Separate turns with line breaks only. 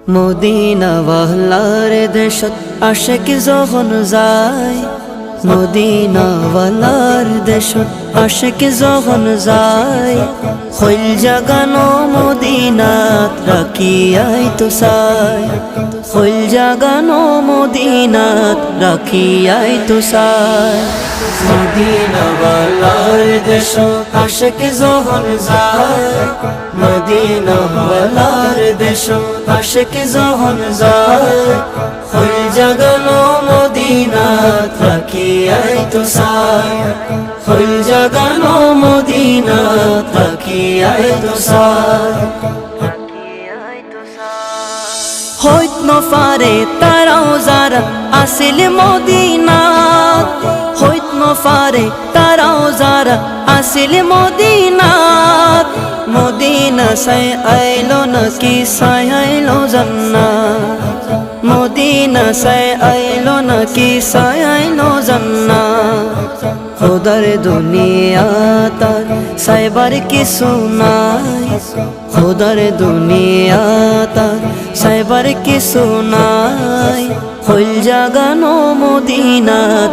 Medina ওয়ালার দেশত আশিক যখন যায়, মদিনা ওয়ালার দেশত আশিক যখন যায়, হইল জাগানো মদিনাত রাখিয়াই তো চাই, হইল জাগানো মদিনাত রাখিয়াই তো চাই। মদিনা ওয়ালার দেশত আশিক যখন যায়, মদিনা ওয়ালার দেশত আশিক যখন যায়, হইল জাগানো মদিনাত রাখিয়াই তো চাই, হইল জাগানো মদিনাত রাখিয়াই তো চাই। হইত নফারে তারাও যারা আসিল মদিনাত, হইত নফারে তারাও যারা আসিল মদিনাত, মদিনা সাই আইলো নাকি সাই আইলো জান্নাত, মদিনা সাই আইলো নাকি সাই আইলো জান্নাত। খোদার দুনিয়া তার সাইবার কিছু নাই, খোদার দুনিয়া তার সাইবার কিছু নাই, হইল জাগানো মদিনাত।